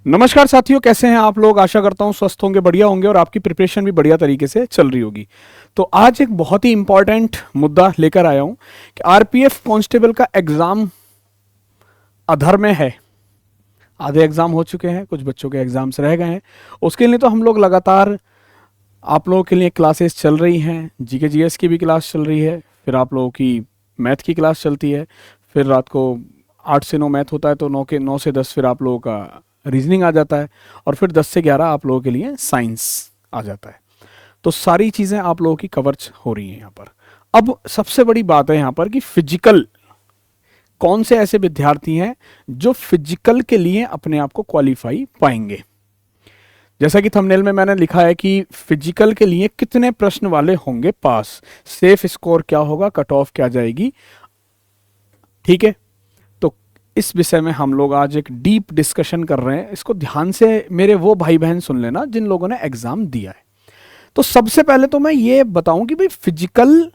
नमस्कार साथियों, कैसे हैं आप लोग। आशा करता हूं स्वस्थ होंगे, बढ़िया होंगे और आपकी प्रिपरेशन भी बढ़िया तरीके से चल रही होगी। तो आज एक बहुत ही इंपॉर्टेंट मुद्दा लेकर आया हूं कि आरपीएफ कांस्टेबल का एग्जाम अधर में है। आधे एग्जाम हो चुके हैं, कुछ बच्चों के एग्जाम्स रह गए हैं। उसके लिए तो हम लोग लगातार आप लोगों के लिए क्लासेस चल रही हैं। जीके जीएस की भी क्लास चल रही है, फिर आप लोगों की मैथ की क्लास चलती है, फिर रात को 8 से 9 मैथ होता है, तो 9 से 10 फिर आप लोगों का रीजनिंग आ जाता है, और फिर 10 से 11 आप लोगों के लिए साइंस आ जाता है। तो सारी चीज़ें आप लोगों की कवर हो रही हैं यहाँ पर। अब सबसे बड़ी बात है यहाँ पर कि फिजिकल, कौन से ऐसे विद्यार्थी हैं जो फिजिकल के लिए अपने आप को क्वालिफाई पाएंगे। जैसा कि थंबनेल में मैंने लिखा है कि फिजिकल के लिए कितने प्रश्न वाले होंगे पास, सेफ स्कोर क्या होगा, कट ऑफ क्या जाएगी। ठीक है, तो इस विषय में हम लोग आज एक डीप डिस्कशन कर रहे हैं। इसको ध्यान से मेरे वो भाई बहन सुन लेना जिन लोगों ने एग्जाम दिया है। तो सबसे पहले तो मैं ये बताऊं कि भाई फिजिकल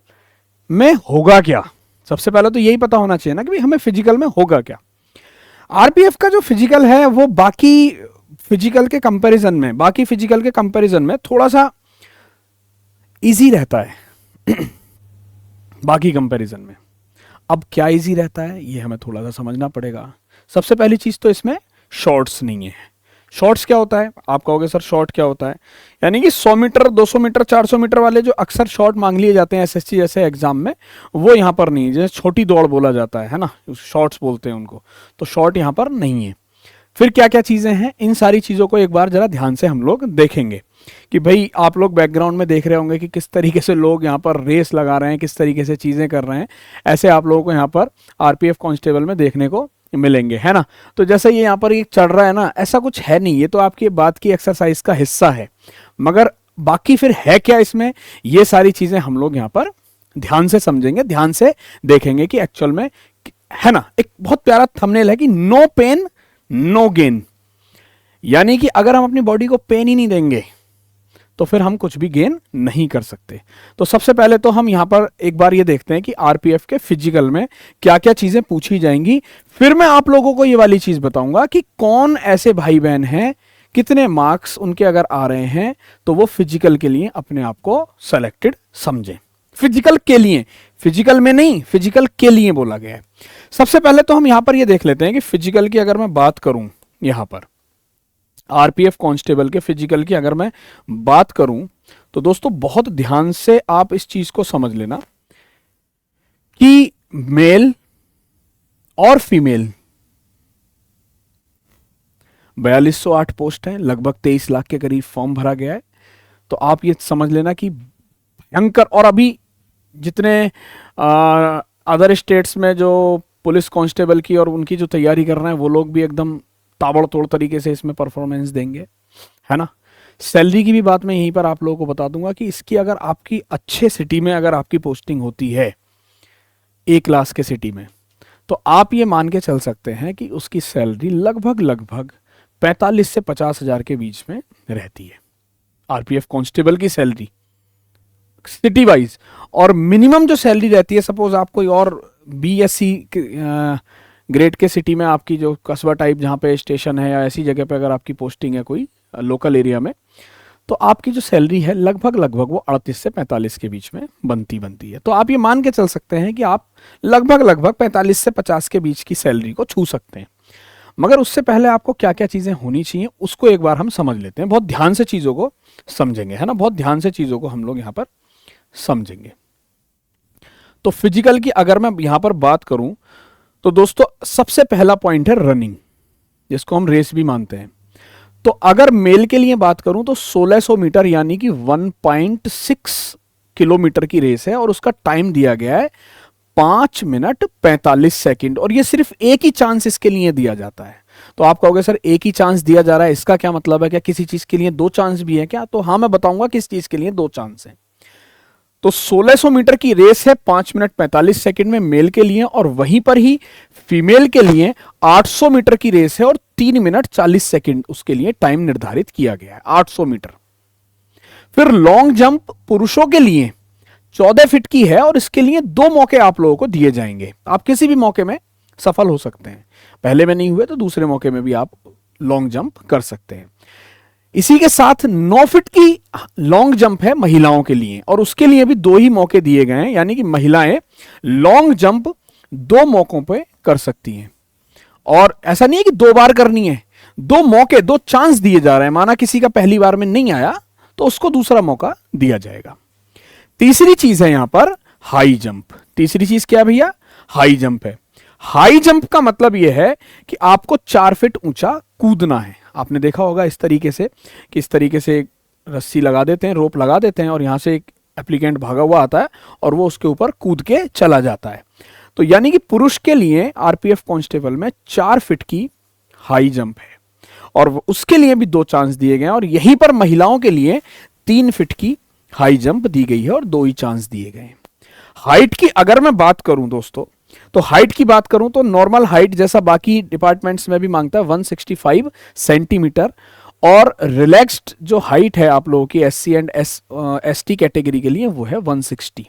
में होगा क्या। सबसे पहले तो यही पता होना चाहिए ना कि भाई हमें फिजिकल में होगा क्या। आरपीएफ का जो फिजिकल है वो बाकी फिजिकल के कंपैरिजन में थोड़ा सा इजी रहता है बाकी कंपैरिजन में। अब क्या इजी रहता है ये हमें थोड़ा सा समझना पड़ेगा। सबसे पहली चीज तो इसमें शॉर्ट्स नहीं है। शॉर्ट्स क्या होता है, आप कहोगे सर शॉर्ट क्या होता है। यानी कि 100 मीटर 200 मीटर 400 मीटर वाले जो अक्सर शॉर्ट मांग लिए जाते हैं एसएससी जैसे एग्जाम में, वो यहाँ पर नहीं है। जैसे छोटी दौड़ बोला जाता है ना, शॉर्ट्स बोलते हैं उनको, तो शॉर्ट यहाँ पर नहीं है। फिर क्या क्या चीज़ें हैं, इन सारी चीज़ों को एक बार जरा ध्यान से हम लोग देखेंगे कि भाई आप लोग बैकग्राउंड में देख रहे होंगे कि किस तरीके से लोग यहाँ पर रेस लगा रहे हैं, किस तरीके से चीज़ें कर रहे हैं। ऐसे आप लोगों को यहाँ पर आरपीएफ कांस्टेबल में देखने को मिलेंगे, है ना। तो जैसे ये यहाँ पर ये चढ़ रहा है ना, ऐसा कुछ है नहीं, ये तो आपकी बात की एक्सरसाइज का हिस्सा है। मगर बाकी फिर है क्या इसमें, ये सारी चीज़ें हम लोग यहाँ पर ध्यान से समझेंगे, ध्यान से देखेंगे कि एक्चुअल में है ना। एक बहुत प्यारा थंबनेल है कि नो पेन नो गेन, यानी कि अगर हम अपनी बॉडी को पेन ही नहीं देंगे तो फिर हम कुछ भी गेन नहीं कर सकते। तो सबसे पहले तो हम यहां पर एक बार ये देखते हैं कि आरपीएफ के फिजिकल में क्या क्या चीजें पूछी जाएंगी। फिर मैं आप लोगों को ये वाली चीज बताऊंगा कि कौन ऐसे भाई बहन हैं, कितने मार्क्स उनके अगर आ रहे हैं तो वो फिजिकल के लिए अपने आप को सेलेक्टेड समझें। फिजिकल के लिए, फिजिकल में नहीं, फिजिकल के लिए बोला गया है। सबसे पहले तो हम यहां पर ये देख लेते हैं कि फिजिकल की अगर मैं बात करूं, यहां पर आरपीएफ कांस्टेबल के फिजिकल की अगर मैं बात करूं तो दोस्तों बहुत ध्यान से आप इस चीज को समझ लेना कि मेल और फीमेल 4208 पोस्ट है, लगभग 23 लाख के करीब फॉर्म भरा गया है। तो आप ये समझ लेना कि भयंकर, और अभी जितने अदर स्टेट्स में जो पुलिस कांस्टेबल की और उनकी जो तैयारी कर रहे हैं वो लोग भी एकदम ताबड़तोड़ तरीके से इसमें परफॉर्मेंस देंगे, है ना। सैलरी की भी बात मैं यहीं पर आप लोगों को बता दूंगा कि इसकी अगर आपकी अच्छे सिटी में अगर आपकी पोस्टिंग होती है ए क्लास के सिटी में, तो आप ये मान के चल सकते हैं कि उसकी सैलरी लगभग 45 से 50 हजार के बीच में रहती है, आरपीएफ कांस्टेबल की सैलरी सिटी वाइज। और मिनिमम जो सैलरी रहती है, सपोज आप कोई और बीएससी ग्रेड के सिटी में, आपकी जो कस्बा टाइप जहाँ पे स्टेशन है या ऐसी जगह पे अगर आपकी पोस्टिंग है कोई लोकल एरिया में, तो आपकी जो सैलरी है लगभग वो 38 से 45 के बीच में बनती है। तो आप ये मान के चल सकते हैं कि आप लगभग 45 से 50 के बीच की सैलरी को छू सकते हैं। मगर उससे पहले आपको क्या क्या चीज़ें होनी चाहिए उसको एक बार हम समझ लेते हैं। बहुत ध्यान से चीज़ों को समझेंगे, है ना, बहुत ध्यान से चीज़ों को हम लोग यहाँ पर समझेंगे। तो फिजिकल की अगर मैं यहां पर बात करूं तो दोस्तों सबसे पहला पॉइंट है रनिंग, जिसको हम रेस भी मानते हैं। तो अगर मेल के लिए बात करूं तो 1600 मीटर यानी कि 1.6 किलोमीटर की रेस है, और उसका टाइम दिया गया है 5 मिनट 45 सेकंड। और ये सिर्फ एक ही चांस इसके लिए दिया जाता है। तो आप कहोगे सर एक ही चांस दिया जा रहा है, इसका क्या मतलब है, क्या किसी चीज के लिए 2 चांस भी है क्या। तो हाँ, मैं बताऊंगा किस चीज के लिए 2 चांस है। तो 1600 मीटर की रेस है 5 मिनट 45 सेकंड में मेल के लिए, और वहीं पर ही फीमेल के लिए 800 मीटर की रेस है और 3 मिनट 40 सेकंड उसके लिए टाइम निर्धारित किया गया है, 800 मीटर। फिर लॉन्ग जंप पुरुषों के लिए 14 फीट की है, और इसके लिए 2 मौके आप लोगों को दिए जाएंगे। आप किसी भी मौके में सफल हो सकते हैं, पहले में नहीं हुए तो दूसरे मौके में भी आप लॉन्ग जंप कर सकते हैं। इसी के साथ 9 फीट की लॉन्ग जंप है महिलाओं के लिए, और उसके लिए भी 2 ही मौके दिए गए हैं, यानी कि महिलाएं लॉन्ग जंप 2 मौकों पे कर सकती हैं। और ऐसा नहीं है कि 2 बार करनी है, 2 मौके, 2 चांस दिए जा रहे हैं। माना किसी का पहली बार में नहीं आया तो उसको दूसरा मौका दिया जाएगा। तीसरी चीज है यहां पर हाई जंप। तीसरी चीज क्या भैया? हाई जंप है। हाई जंप का मतलब यह है कि आपको 4 फीट ऊंचा कूदना है। आपने देखा होगा इस तरीके से कि इस तरीके से रस्सी लगा देते हैं, रोप लगा देते हैं, और यहां से एक एप्लीकेंट भागा हुआ आता है और वो उसके ऊपर कूद के चला जाता है। तो यानी कि पुरुष के लिए आरपीएफ कांस्टेबल में 4 फीट की हाई जंप है, और उसके लिए भी 2 चांस दिए गए हैं। और यहीं पर महिलाओं के लिए 3 फीट की हाई जंप दी गई है और 2 ही चांस दिए गए हैं। हाइट की अगर मैं बात करूं दोस्तों, तो हाइट की बात करूं तो नॉर्मल हाइट जैसा बाकी डिपार्टमेंट्स में भी मांगता है 165 सेंटीमीटर, और रिलैक्स्ड जो हाइट है आप लोगों की एससी एंड एसटी कैटेगरी के लिए वो है 160।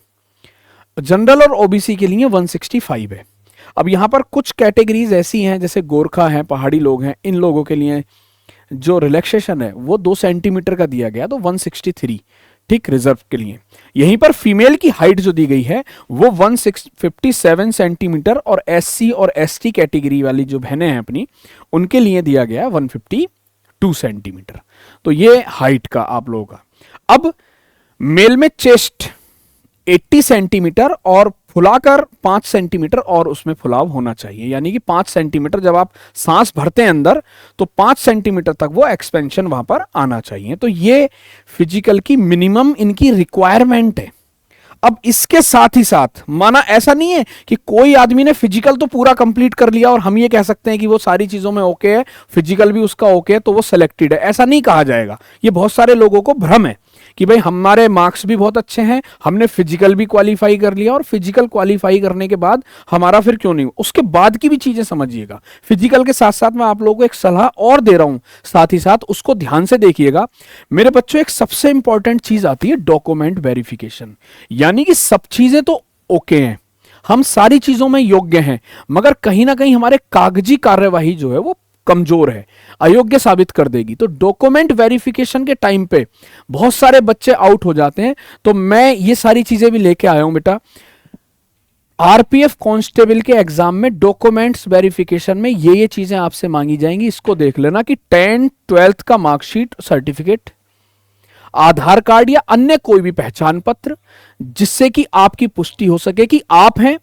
जनरल और ओबीसी के लिए 165 है। अब यहां पर कुछ कैटेगरीज ऐसी हैं जैसे गोरखा हैं, पहाड़ी लोग हैं, इन लोगों के लिए जो रिलैक्सेशन है वो 2 सेंटीमीटर का दिया गया, तो 163 ठीक रिजर्व के लिए। यहीं पर फीमेल की हाइट जो दी गई है वो 157 सेंटीमीटर, और एससी और एसटी कैटेगरी वाली जो बहनें हैं अपनी, उनके लिए दिया गया है 152 सेंटीमीटर। तो ये हाइट का आप लोगों का। अब मेल में चेस्ट 80 सेंटीमीटर और फुलाकर 5 सेंटीमीटर और उसमें फुलाव होना चाहिए, यानी कि 5 सेंटीमीटर जब आप सांस भरते हैं अंदर तो 5 सेंटीमीटर तक वो एक्सपेंशन वहां पर आना चाहिए। तो ये फिजिकल की मिनिमम इनकी रिक्वायरमेंट है। अब इसके साथ ही साथ माना ऐसा नहीं है कि कोई आदमी ने फिजिकल तो पूरा कंप्लीट कर लिया और हम ये कह सकते हैं कि वो सारी चीजों में ओके है, फिजिकल भी उसका ओके है, तो वो सिलेक्टेड है। ऐसा नहीं कहा जाएगा। ये बहुत सारे लोगों को भ्रम है कि भाई हमारे मार्क्स भी बहुत अच्छे हैं, हमने फिजिकल भी क्वालिफाई कर लिया, और फिजिकल क्वालिफाई करने के बाद हमारा फिर क्यों नहीं, उसके बाद की भी चीजें समझिएगा। फिजिकल के साथ साथ मैं आप लोगों को एक सलाह और दे रहा हूं, साथ ही साथ उसको ध्यान से देखिएगा मेरे बच्चों। एक सबसे इंपॉर्टेंट चीज आती है डॉक्यूमेंट वेरिफिकेशन, यानी कि सब चीजें तो ओके हैं, हम सारी चीजों में योग्य हैं, मगर कहीं ना कहीं हमारे कागजी कार्यवाही जो है वो कमजोर है, अयोग्य साबित कर देगी। तो डॉक्यूमेंट वेरिफिकेशन के टाइम पे बहुत सारे बच्चे आउट हो जाते हैं। तो मैं ये सारी चीजें भी लेके आया हूं बेटा। आरपीएफ कांस्टेबल के एग्जाम में डॉक्यूमेंट्स वेरिफिकेशन में ये चीजें आपसे मांगी जाएंगी। इसको देख लेना कि 10th 12th का मार्कशीट, सर्टिफिकेट, आधार कार्ड या अन्य कोई भी पहचान पत्र जिससे कि आपकी पुष्टि हो सके कि आप हैं।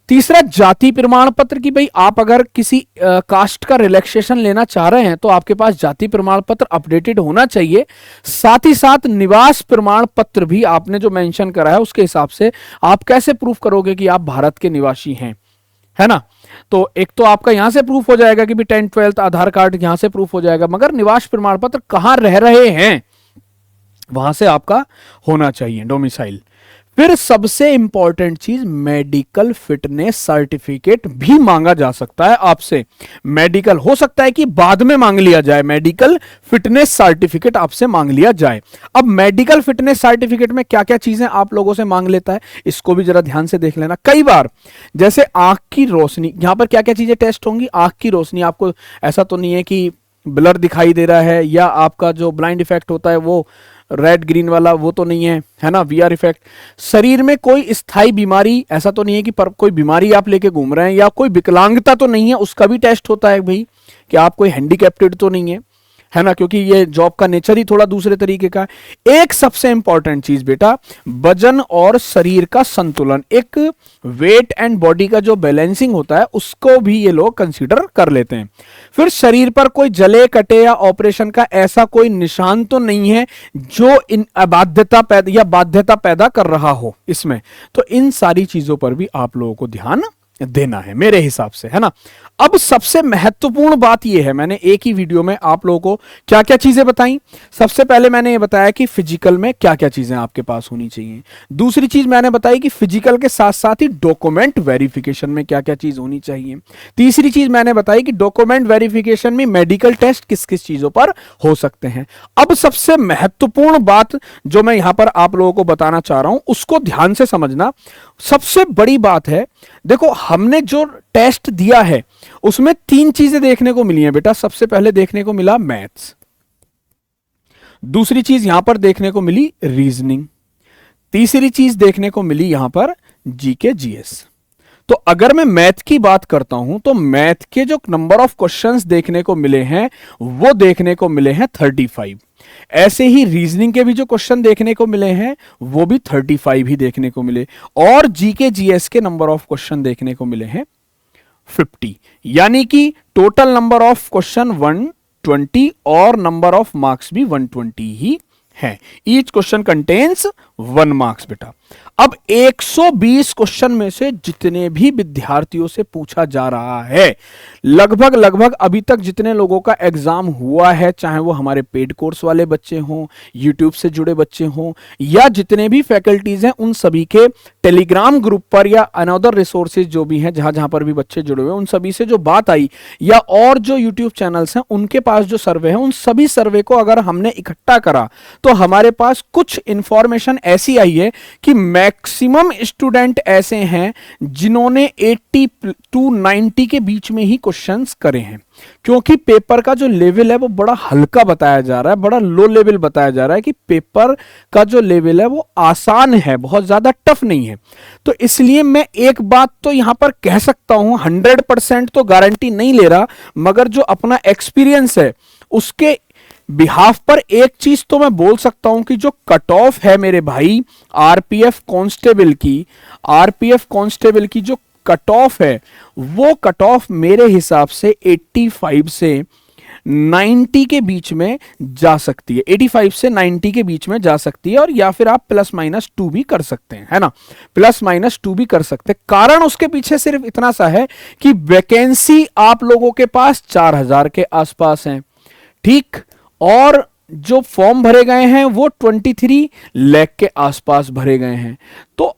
तीसरा, जाति प्रमाण पत्र की भाई आप अगर किसी कास्ट का रिलैक्सेशन लेना चाह रहे हैं तो आपके पास जाति प्रमाण पत्र अपडेटेड होना चाहिए। साथ ही साथ निवास प्रमाण पत्र भी आपने जो मेंशन करा है उसके हिसाब से आप कैसे प्रूफ करोगे कि आप भारत के निवासी हैं, है ना। तो एक तो आपका यहां से प्रूफ हो जाएगा कि भी 10th 12th आधार कार्ड यहां से प्रूफ हो जाएगा, मगर निवास प्रमाण पत्र कहां रह रहे हैं वहां से आपका होना चाहिए, डोमिसाइल। फिर सबसे इंपॉर्टेंट चीज मेडिकल फिटनेस सर्टिफिकेट भी मांगा जा सकता है आपसे। मेडिकल हो सकता है कि बाद में मांग लिया जाए, मेडिकल फिटनेस सर्टिफिकेट आपसे मांग लिया जाए। अब मेडिकल फिटनेस सर्टिफिकेट में क्या क्या चीजें आप लोगों से मांग लेता है इसको भी जरा ध्यान से देख लेना। कई बार जैसे आंख की रोशनी, यहां पर क्या क्या चीजें टेस्ट होंगी। आंख की रोशनी, आपको ऐसा तो नहीं है कि ब्लर दिखाई दे रहा है या आपका जो ब्लाइंड इफेक्ट होता है वो रेड ग्रीन वाला वो तो नहीं है ना, वीआर इफेक्ट। शरीर में कोई स्थायी बीमारी, ऐसा तो नहीं है कि कोई बीमारी आप लेके घूम रहे हैं, या कोई विकलांगता तो नहीं है, उसका भी टेस्ट होता है भाई कि आप कोई हैंडीकैप्टेड तो नहीं है ना, क्योंकि ये जॉब का नेचर ही थोड़ा दूसरे तरीके का है। एक सबसे इंपॉर्टेंट चीज बेटा, वजन और शरीर का संतुलन, एक वेट एंड बॉडी का जो बैलेंसिंग होता है उसको भी ये लोग कंसीडर कर लेते हैं। फिर शरीर पर कोई जले कटे या ऑपरेशन का ऐसा कोई निशान तो नहीं है जो इन अबाध्यता पैदा या बाध्यता पैदा कर रहा हो इसमें। तो इन सारी चीजों पर भी आप लोगों को ध्यान देना है मेरे हिसाब से, है ना। अब सबसे महत्वपूर्ण बात यह है, मैंने एक ही वीडियो में आप लोगों को क्या क्या चीजें बताई। सबसे पहले मैंने ये बताया कि फिजिकल में क्या क्या चीजें आपके पास होनी चाहिए। दूसरी चीज मैंने बताई कि फिजिकल के साथ साथ ही डॉक्यूमेंट वेरिफिकेशन में क्या क्या चीज होनी चाहिए। तीसरी चीज मैंने बताई कि डॉक्यूमेंट वेरिफिकेशन में मेडिकल टेस्ट किस किस चीजों पर हो सकते हैं। अब सबसे महत्वपूर्ण बात जो मैं यहां पर आप लोगों को बताना चाह रहा हूं उसको ध्यान से समझना। सबसे बड़ी बात है, देखो हमने जो टेस्ट दिया है उसमें 3 चीजें देखने को मिली हैं बेटा। सबसे पहले देखने को मिला मैथ्स, दूसरी चीज यहां पर देखने को मिली रीजनिंग, तीसरी चीज देखने को मिली यहां पर जीके जीएस। तो अगर मैं मैथ की बात करता हूं तो मैथ के जो नंबर ऑफ क्वेश्चंस देखने को मिले हैं वो देखने को मिले हैं 35। ऐसे ही रीजनिंग के भी जो क्वेश्चन देखने को मिले हैं वो भी 35 ही देखने को मिले, और जीके जीएस के नंबर ऑफ क्वेश्चन देखने को मिले हैं 50। यानी कि टोटल नंबर ऑफ क्वेश्चन 120 और नंबर ऑफ मार्क्स भी 120 ही है। ईच क्वेश्चन कंटेन्स 1 मार्क्स बेटा। अब 120 क्वेश्चन में से जितने भी विद्यार्थियों से पूछा जा रहा है, लगभग अभी तक जितने लोगों का एग्जाम हुआ है, चाहे वो हमारे पेड कोर्स वाले बच्चे हों, यूट्यूब से जुड़े बच्चे हों, या जितने भी फैकल्टीज हैं, उन सभी के टेलीग्राम ग्रुप पर या अनदर रिसोर्सेज जो भी हैं, जहां जहां पर भी बच्चे जुड़े हुए, उन सभी से जो बात आई, या और जो यूट्यूब चैनल्स हैं उनके पास जो सर्वे है, उन सभी सर्वे को अगर हमने इकट्ठा करा तो हमारे पास कुछ इंफॉर्मेशन ऐसी आई है कि मैक्सिमम स्टूडेंट ऐसे हैं जिन्होंने 80 टू 90 के बीच में ही क्वेश्चंस करे हैं, क्योंकि पेपर का जो लेवल है वो बड़ा हल्का बताया जा रहा है, बड़ा लो लेवल बताया जा रहा है कि पेपर का जो लेवल है वो आसान है, बहुत ज्यादा टफ नहीं है। तो इसलिए मैं एक बात तो यहां पर कह सकता हूं, 100% तो गारंटी नहीं ले रहा, मगर जो अपना एक्सपीरियंस है उसके बिहाफ पर एक चीज तो मैं बोल सकता हूं कि जो कट ऑफ है मेरे भाई आरपीएफ कांस्टेबल की जो कट ऑफ है, वो कट ऑफ मेरे हिसाब से 85 से 90 के बीच में जा सकती है। 85 से 90 के बीच में जा सकती है, और या फिर आप +-2 भी कर सकते हैं, है ना, +-2 भी कर सकते हैं। कारण उसके पीछे सिर्फ इतना सा है कि वैकेंसी आप लोगों के पास 4000 के आसपास है, ठीक, और जो फॉर्म भरे गए हैं वो 23 लाख के आसपास भरे गए हैं। तो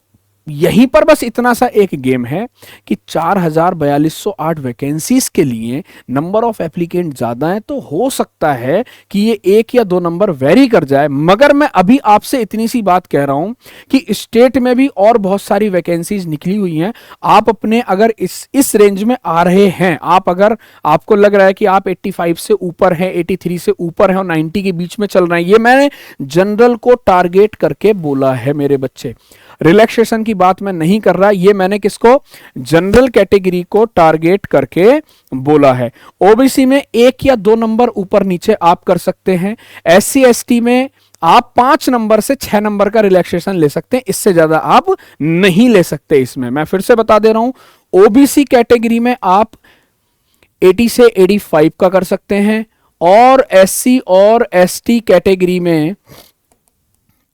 यहीं पर बस इतना सा एक गेम है कि 4408 वैकेंसीज के लिए नंबर ऑफ एप्लीकेंट ज्यादा है, तो हो सकता है कि ये 1 या 2 नंबर वेरी कर जाए। मगर मैं अभी आपसे इतनी सी बात कह रहा हूं कि स्टेट में भी और बहुत सारी वैकेंसीज निकली हुई हैं। आप अपने अगर इस रेंज में आ रहे हैं, आप अगर आपको लग रहा है कि आप 85 से ऊपर हैं, 83 से ऊपर हैं और 90 के बीच में चल रहे हैं, ये मैंने जनरल को टारगेट करके बोला है मेरे बच्चे, रिलैक्सेशन की बात मैं नहीं कर रहा, ये मैंने किसको, जनरल कैटेगरी को टारगेट करके बोला है। ओबीसी में 1 या 2 नंबर ऊपर नीचे आप कर सकते हैं, एससी एसटी में आप 5 नंबर से 6 नंबर का रिलैक्सेशन ले सकते हैं, इससे ज्यादा आप नहीं ले सकते। इसमें मैं फिर से बता दे रहा हूं, ओबीसी कैटेगरी में आप 80 से 85 का कर सकते हैं, और एससी और एसटी कैटेगरी में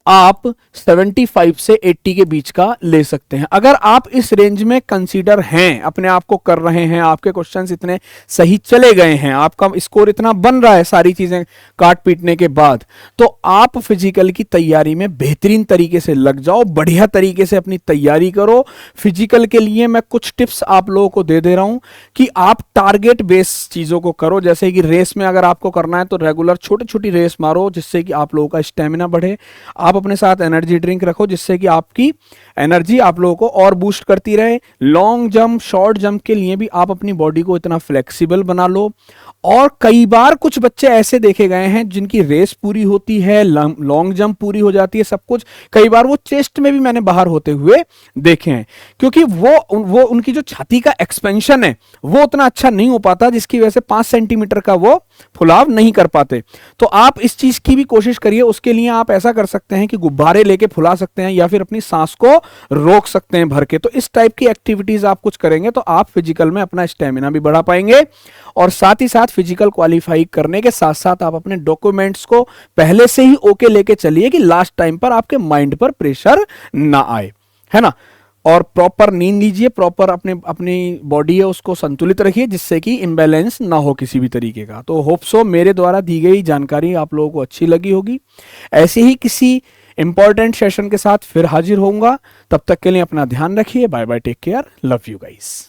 आप 75 से 80 के बीच का ले सकते हैं। अगर आप इस रेंज में कंसीडर हैं, अपने आप को कर रहे हैं, आपके क्वेश्चंस इतने सही चले गए हैं, आपका स्कोर इतना बन रहा है सारी चीजें काट पीटने के बाद, तो आप फिजिकल की तैयारी में बेहतरीन तरीके से लग जाओ, बढ़िया तरीके से अपनी तैयारी करो। फिजिकल के लिए मैं कुछ टिप्स आप लोगों को दे रहा हूं कि आप टारगेट बेस चीजों को करो। जैसे कि रेस में अगर आपको करना है तो रेगुलर छोटी छोटी रेस मारो, जिससे कि आप लोगों का स्टेमिना बढ़े। आप अपने साथ एनर्जी ड्रिंक रखो, जिससे कि आपकी एनर्जी आप लोगों को और बूस्ट करती रहे। लॉन्ग जंप, शॉर्ट जंप के लिए भी आप अपनी बॉडी को इतना फ्लेक्सिबल बना लो। और कई बार कुछ बच्चे ऐसे देखे गए हैं जिनकी रेस पूरी होती है, लॉन्ग जंप पूरी हो जाती है, सब कुछ, कई बार वो चेस्ट में भी मैंने बाहर होते हुए देखे हैं, क्योंकि वो उनकी जो छाती का एक्सपेंशन है वो उतना अच्छा नहीं हो पाता, जिसकी वजह से 5 सेंटीमीटर का वो फुलाव नहीं कर पाते। तो आप इस चीज की भी कोशिश करिए। उसके लिए आप ऐसा कर सकते हैं कि गुब्बारे लेके फुला सकते हैं, या फिर अपनी सांस को रोक सकते हैं भर के। तो इस टाइप की एक्टिविटीज आप कुछ करेंगे तो आप फिजिकल में अपना स्टेमिना भी बढ़ा पाएंगे, और साथ ही साथ फिजिकल क्वालिफाई करने के साथ साथ आप अपने डॉक्यूमेंट्स को पहले से ही ओके लेके चलिए कि लास्ट टाइम पर आपके माइंड पर प्रेशर ना आए, है ना। और प्रॉपर नींद लीजिए, प्रॉपर अपनी बॉडी है उसको संतुलित रखिए, जिससे कि इम्बैलेंस ना हो किसी भी तरीके का। तो होप सो मेरे द्वारा दी गई जानकारी आप लोगों को अच्छी लगी होगी। ऐसे ही किसी इंपॉर्टेंट सेशन के साथ फिर हाजिर होऊंगा। तब तक के लिए अपना ध्यान रखिए। Bye bye, take care, love you guys.